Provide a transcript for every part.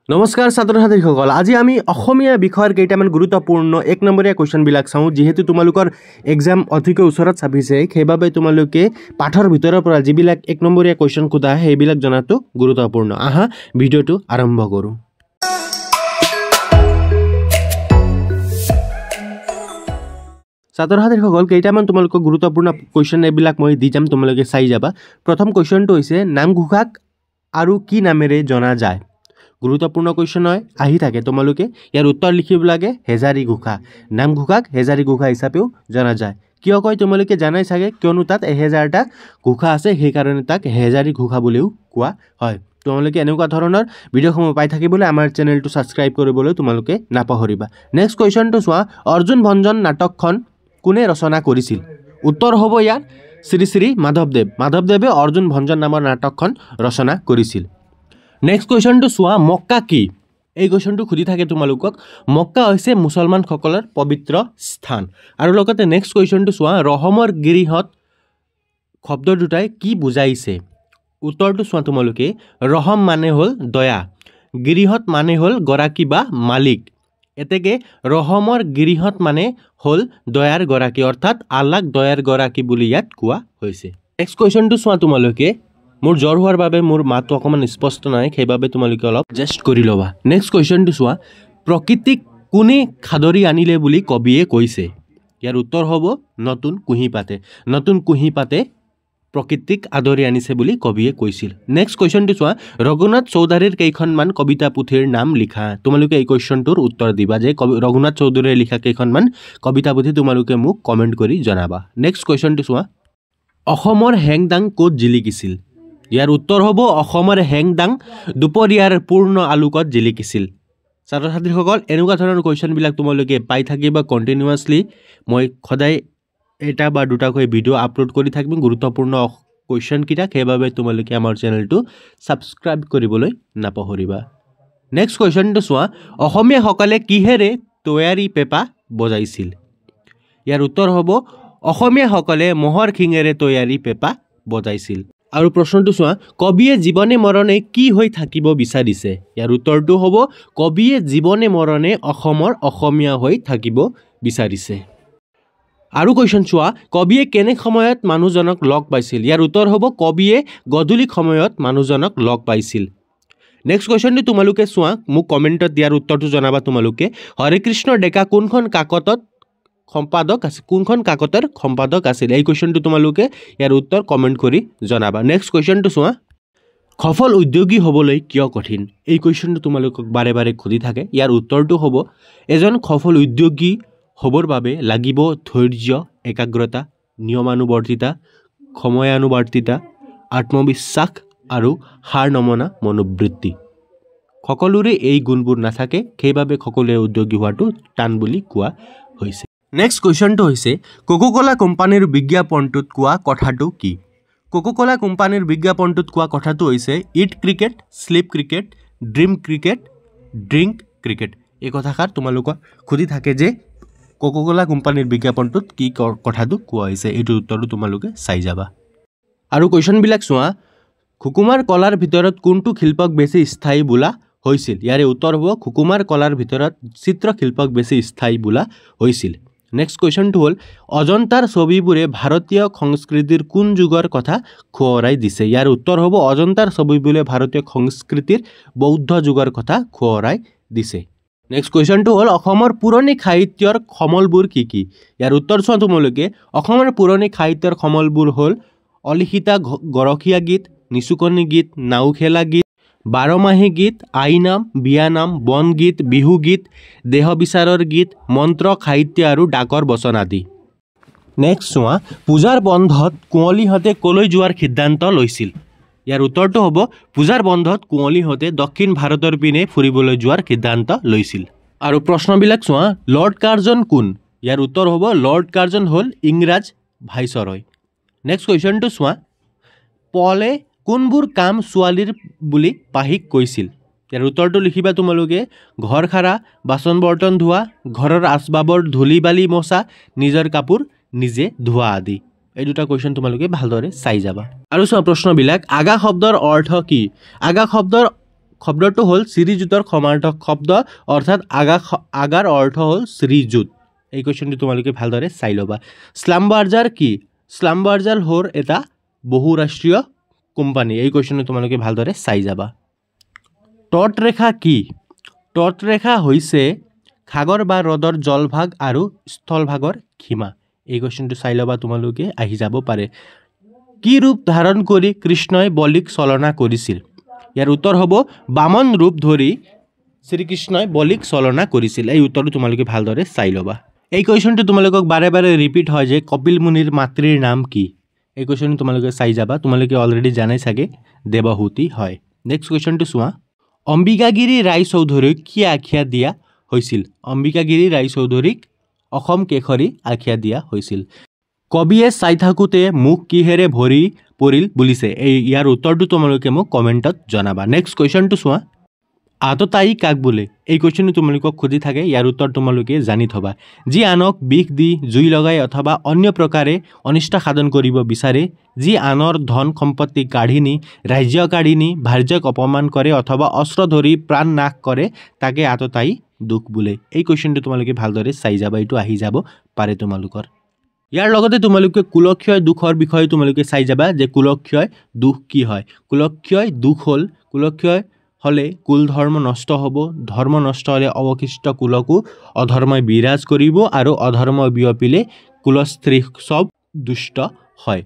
নমস্কাৰ ছাত্ৰ ছাত্ৰীসকল, আজি আমি অসমীয়া বিষয়ৰ কেইটামান গুৰুত্বপূৰ্ণ 1 নম্বৰীয়া কুৱেশ্যনবিলাক চাওঁ। যিহেতু তোমালোকৰ এক্সাম অধিক ওচৰত চাপিছে, সেইবাবে তোমালোকে পাঠৰ ভিতৰৰ পৰা যিবিলাক 1 নম্বৰীয়া কুৱেশ্যন সোধা সেইবিলাক জনাটো গুৰুত্বপূৰ্ণ। আহা ভিডিঅ'টো আৰম্ভ কৰোঁ। ছাত্ৰ ছাত্ৰীসকল, কেইটামান তোমালোকৰ গুৰুত্বপূৰ্ণ কুৱেশ্যন এইবিলাক মই দি যাম, তোমালোকে চাই যাবা। প্ৰথম কুৱেশ্যনটো হৈছে নামঘোষাক আৰু কি নামেৰে জনা যায়? গুৰুত্বপূৰ্ণ কুৱেশ্যন হয়, আহি থাকে। তোমালোকে ইয়াৰ উত্তৰ লিখিব লাগে হেজাৰী ঘোষা। নামঘোষাক হেজাৰী ঘোষা হিচাপেও জনা যায়। কিয় কয় তোমালোকে জানাই চাগে, কিয়নো তাত 1000টা ঘোষা আছে, সেইকাৰণে তাক হেজাৰী ঘোষা বুলিও কোৱা হয়। তোমালোকে এনেকুৱা ধৰণৰ ভিডিঅ'সমূহ পাই থাকিবলৈ আমাৰ চেনেলটো ছাবস্ক্ৰাইব কৰিবলৈ তোমালোকে নাপাহৰিবা। নেক্সট কুৱেশ্যনটো চোৱা, অৰ্জুন ভঞ্জন নাটকখন কোনে ৰচনা কৰিছিল? উত্তৰ হ'ব ইয়াৰ শ্ৰী শ্ৰী মাধৱদেৱ। মাধৱদেৱে অৰ্জুন ভঞ্জন নামৰ নাটকখন ৰচনা কৰিছিল। নেক্সট কুৱেশ্যনটো চোৱা, মক্কা কি? এই কুৱেশ্যনটো সুধি থাকে তোমালোকক। মক্কা হৈছে মুছলমানসকলৰ পবিত্ৰ স্থান। আৰু লগতে নেক্সট কুৱেশ্যনটো চোৱা, ৰহমৰ গিৰিহঁত শব্দ দুটাই কি বুজাইছে? উত্তৰটো চোৱা তোমালোকে। ৰহম মানে হ'ল দয়া, গিৰিহঁত মানে হ'ল গৰাকী বা মালিক। এতেকে ৰহমৰ গিৰিহঁত মানে হ'ল দয়াৰ গৰাকী, অৰ্থাৎ আল্লাহ দয়াৰ গৰাকী বুলি ইয়াত কোৱা হৈছে। নেক্সট কুৱেশ্যনটো চোৱা তোমালোকে। মোৰ জ্বৰ হোৱাৰ বাবে মোৰ মাতটো অকণমান স্পষ্ট নাই, সেইবাবে তোমালোকে অলপ এডজাষ্ট কৰি ল'বা। নেক্সট কুৱেশ্যনটো চোৱা, প্ৰকৃতিক কোনে খাদৰি আনিলে বুলি কবিয়ে কৈছে? ইয়াৰ উত্তৰ হ'ব নতুন কুঁহিপাতে। নতুন কুঁহিপাতে প্ৰকৃতিক আদৰি আনিছে বুলি কবিয়ে কৈছিল। নেক্সট কুৱেশ্যনটো চোৱা, ৰঘুনাথ চৌধুৰীৰ কেইখনমান কবিতা পুথিৰ নাম লিখা। তোমালোকে এই কুৱেশ্যনটোৰ উত্তৰ দিবা যে ৰঘুনাথ চৌধুৰীয়ে লিখা কেইখনমান কবিতা পুথি তোমালোকে মোক কমেণ্ট কৰি জনাবা। নেক্সট কুৱেশ্যনটো চোৱা, অসমৰ হেংদাং ক'ত জিলিকিছিল? ইয়াৰ উত্তৰ হ'ব অসমৰ হেংদাং দুপৰীয়াৰ পূৰ্ণ আলোকত জিলিকিছিল। ছাত্ৰ ছাত্ৰীসকল, এনেকুৱা ধৰণৰ কুৱেশ্যনবিলাক তোমালোকে পাই থাকিবা কণ্টিনিউৱাছলি। মই সদায় এটা বা দুটাকৈ ভিডিঅ' আপলোড কৰি থাকিম গুৰুত্বপূৰ্ণ কুৱেশ্যনকেইটা, সেইবাবে তোমালোকে আমাৰ চেনেলটো ছাবস্ক্ৰাইব কৰিবলৈ নাপাহৰিবা। নেক্সট কুৱেশ্যনটো চোৱা, অসমীয়াসকলে কিহেৰে তৈয়াৰী পেঁপা বজাইছিল? ইয়াৰ উত্তৰ হ'ব অসমীয়াসকলে ম'হৰ শিঙেৰে তৈয়াৰী পেঁপা বজাইছিল। আৰু প্ৰশ্নটো চোৱা, কবিয়ে জীৱনে মৰণে কি হৈ থাকিব বিচাৰিছে? ইয়াৰ উত্তৰটো হ'ব কবিয়ে জীৱনে মৰণে অসমৰ অসমীয়া হৈ থাকিব বিচাৰিছে। আৰু কুৱেশ্যন চোৱা, কবিয়ে কেনে সময়ত মানুহজনক লগ পাইছিল? ইয়াৰ উত্তৰ হ'ব কবিয়ে গধূলি সময়ত মানুহজনক লগ পাইছিল। নেক্সট কুৱেশ্যনটো তোমালোকে চোৱা, মোক কমেণ্টত দিয়াৰ উত্তৰটো জনাবা তোমালোকে। হৰেকৃষ্ণ ডেকা কোনখন কাকতৰ সম্পাদক আছিল? এই কুৱেশ্যনটো তোমালোকে ইয়াৰ উত্তৰ কমেণ্ট কৰি জনাবা। নেক্সট কুৱেশ্যনটো চোৱা, সফল উদ্যোগী হ'বলৈ কিয় কঠিন? এই কুৱেশ্যনটো তোমালোকক বাৰে বাৰে সুধি থাকে। ইয়াৰ উত্তৰটো হ'ব, এজন সফল উদ্যোগী হ'বৰ বাবে লাগিব ধৈৰ্য, একাগ্ৰতা, নিয়মানুৱৰ্তিতা, সময়ানুৱৰ্তিতা, আত্মবিশ্বাস আৰু হাৰ নমনা মনোবৃত্তি। সকলোৰে এই গুণবোৰ নাথাকে, সেইবাবে সকলোৱে উদ্যোগী হোৱাটো টান বুলি কোৱা হৈছে। নেক্সট কুৱেশ্যনটো হৈছে, কোকা কোলা কোম্পানীৰ বিজ্ঞাপনটোত কোৱা কথাটো কি? কোকা কোলা কোম্পানীৰ বিজ্ঞাপনটোত কোৱা কথাটো হৈছে eat cricket, sleep cricket, dream cricket, drink cricket. এই কথাষাৰ তোমালোকক সুধি থাকে যে কোকা কোলা কোম্পানীৰ বিজ্ঞাপনটোত কি কথাটো কোৱা হৈছে। এইটোৰ উত্তৰটো তোমালোকে চাই যাবা। আৰু কুৱেশ্যনবিলাক চোৱা, সুকুমাৰ কলাৰ ভিতৰত কোনটো শিল্পক বেছি স্থায়ী বোলা হৈছিল? ইয়াৰে উত্তৰ হ'ব সুকুমাৰ কলাৰ ভিতৰত চিত্ৰশিল্পক বেছি স্থায়ী বোলা হৈছিল। নেক্সট কুৱেশ্যনটো হ'ল, অজন্তাৰ ছবিবোৰে ভাৰতীয় সংস্কৃতিৰ কোন যুগৰ কথা সোঁৱৰাই দিছে? ইয়াৰ উত্তৰ হ'ব অজন্তাৰ ছবিবোৰে ভাৰতীয় সংস্কৃতিৰ বৌদ্ধ যুগৰ কথা সোঁৱৰাই দিছে। নেক্সট কুৱেশ্যনটো হ'ল, অসমৰ পুৰণি সাহিত্যৰ সমলবোৰ কি কি? ইয়াৰ উত্তৰ চোৱা তোমালোকে। অসমৰ পুৰণি সাহিত্যৰ সমলবোৰ হ'ল অলিখিতা গৰখীয়া গীত, নিচুকনি গীত, নাওখেলা গীত, বাৰমাহী গীত, আইনাম, বিয়ানাম, বনগীত, বিহুগীত, দেহ বিচাৰৰ গীত, মন্ত্ৰ সাহিত্য আৰু ডাকৰ বচন আদি। নেক্সট চোৱা, পূজাৰ বন্ধত কুঁৱলীহঁতে ক'লৈ যোৱাৰ সিদ্ধান্ত লৈছিল? ইয়াৰ উত্তৰটো হ'ব পূজাৰ বন্ধত কুঁৱলীহঁতে দক্ষিণ ভাৰতৰ পিনে ফুৰিবলৈ যোৱাৰ সিদ্ধান্ত লৈছিল। আৰু প্ৰশ্নবিলাক চোৱা, লৰ্ড কাৰ্জন কোন? ইয়াৰ উত্তৰ হ'ব লৰ্ড কাৰ্জন হ'ল ইংৰাজ ভাইচৰয়। নেক্সট কুৱেশ্যনটো চোৱা, পলে কোনবোৰ কাম ছোৱালীৰ বুলি পাহিক কৈছিল? ইয়াৰ উত্তৰটো লিখিবা তোমালোকে। ঘৰ সাৰা, বাচন বৰ্তন ধোৱা, ঘৰৰ আচবাবৰ ধূলি বালি মচা, নিজৰ কাপোৰ নিজে ধোৱা আদি। এই দুটা কুৱেশ্যন তোমালোকে ভালদৰে চাই যাবা। আৰু চোৱা প্ৰশ্নবিলাক, আগা শব্দৰ অৰ্থ কি? আগা শব্দৰ শব্দটো হ'ল শ্ৰীযুতৰ সমাৰ্থক শব্দ অৰ্থাৎ আগাৰ অৰ্থ হ'ল শ্ৰীযুত এই কোৱেশ্চনটো তোমালোকে ভালদৰে চাই ল'বা স্লামবাৰ্জাৰ কি স্লামবাৰ্জাৰ হ'ল এটা বহুৰাষ্ট্ৰীয় কোম্পানী এই কোৱেশ্চনটো তোমালোকে ভালদৰে চাই যাবা তটৰেখা কি তটৰেখা হৈছে সাগৰ বা হ্ৰদৰ জলভাগ আৰু স্থলভাগৰ সীমা এই কোৱেশ্চনটো চাই ল'বা তোমালোকে আহি যাব পাৰে কি ৰূপ ধাৰণ কৰি কৃষ্ণই বলিক চলনা কৰিছিল ইয়াৰ উত্তৰ হ'ব বামন ৰূপ ধৰি শ্ৰীকৃষ্ণই বলিক চলনা কৰিছিল এই উত্তৰটো তোমালোকে ভালদৰে চাই ল'বা এই কোৱেশ্চনটো তোমালোকক বাৰে বাৰে ৰিপিট হয় যে কপিল মুনিৰ মাতৃৰ নাম কি এই কোৱেশ্চনটো তোমালোকে চাই যাবা তোমালোকে অলৰেডি জানাই চাগে দেৱহূতি হয় নেক্সট কোৱেশ্চনটো চোৱা অম্বিকাগিৰি ৰায়চৌধুৰীক কি আখ্যা দিয়া হৈছিল অম্বিকাগিৰি ৰায়চৌধুৰীক অসম কেশৰী আখ্যা দিয়া হৈছিল কবিয়ে চাই থাকোঁতে মুখ কিহেৰে ভৰি পৰিল বুলিছে ইয়াৰ উত্তৰটো তোমালোকে মোক কমেণ্টত জনাবা নেক্সট কুৱেশ্যনটো চোৱা আততায়ী কাক বোলে এই কুৱেশ্যনটো তোমালোকক খুজি থাকে ইয়াৰ উত্তৰ তোমালোকে জানি থবা যি আনক বিষ দি জুই লগাই অথবা অন্য প্ৰকাৰে অনিষ্ট সাধন কৰিব বিচাৰে যি আনৰ ধন সম্পত্তি কাঢ়ি নি ৰাজ্য কাঢ়ি নি ভাৰ্যক অপমান কৰে অথবা অস্ত্ৰ ধৰি প্ৰাণ নাশ কৰে তাকে আততায়ী দুখ বোলে এই কুৱেশ্যনটো তোমালোকে ভালদৰে চাই যাবা এইটো আহি যাব পাৰে তোমালোকৰ ইয়াৰ লগতে তোমালোকে কুলক্ষয় দুখৰ বিষয়ে তোমালোকে চাই যাবা যে কুলক্ষয় দুখ কি হয় কুলক্ষয় দুখ হ'ল কুলক্ষয় হলে কুল ধৰ্ম নষ্ট হ'ব ধৰ্ম নষ্ট হলে অৱশিষ্ট কুলকো অধৰ্মই বিৰাজ কৰিব আৰু অধৰ্ম বিয়পিলে কুলস্ত্ৰী সব দুষ্ট হয়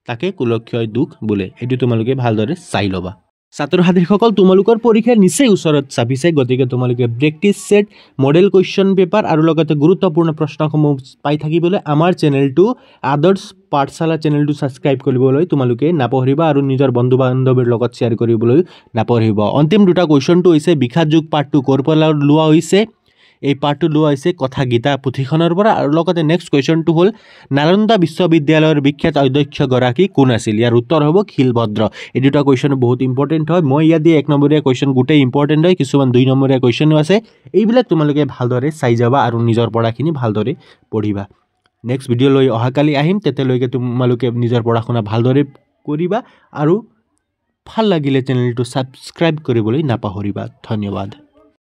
তাকে কুলক্ষয় দুখ বোলে এইটো তোমালোকে ভালদৰে চাই ল'বা ছাত্ৰ ছাত্ৰীসকল তোমালোকৰ পৰীক্ষা নিশ্চয় ওচৰত চাপিছে গতিকে তোমালোকে practice set model question paper আৰু লগতে গুৰুত্বপূৰ্ণ প্ৰশ্নসমূহ পাই থাকিবলৈ আমাৰ চেনেলটো আদৰ্শ পাঠশালা চেনেলটো ছাবস্ক্ৰাইব কৰিবলৈ তোমালোকে নাপাহৰিবা আৰু নিজৰ বন্ধু বান্ধৱীৰ লগত শ্বেয়াৰ কৰিবলৈ নাপাহৰিবা অন্তিম দুটা কুৱেশ্যনটো হৈছে বিখ্যাত যুগ পাৰ্ট 2 ক'ৰ পৰা লোৱা হৈছে এই পাৰ্টটো লোৱা হৈছে কথা গীতা পুথিখনৰ পৰা আৰু লগতে নেক্সট কুৱেশ্যনটো হ'ল নালন্দা বিশ্ববিদ্যালয়ৰ বিখ্যাত অধ্যক্ষগৰাকী কোন আছিল ইয়াৰ উত্তৰ হ'ব খিলভদ্ৰ এই দুটা কুৱেশ্যন বহুত ইম্পৰ্টেণ্ট হয় মই ইয়াত দিয়া 1 নম্বৰীয়া কুৱেশ্যন গোটেই ইম্পৰ্টেণ্ট হয় কিছুমান 2 নম্বৰীয়া কুৱেশ্যনো আছে এইবিলাক তোমালোকে ভালদৰে চাই যাবা আৰু নিজৰ পঢ়াখিনি ভালদৰে পঢ়িবা নেক্সট ভিডিঅ' লৈ অহাকালি আহিম তেতিয়ালৈকে তোমালোকে নিজৰ পঢ়া-শুনা ভালদৰে কৰিবা আৰু ভাল লাগিলে চেনেলটো ছাবস্ক্ৰাইব কৰিবলৈ নাপাহৰিবা ধন্যবাদ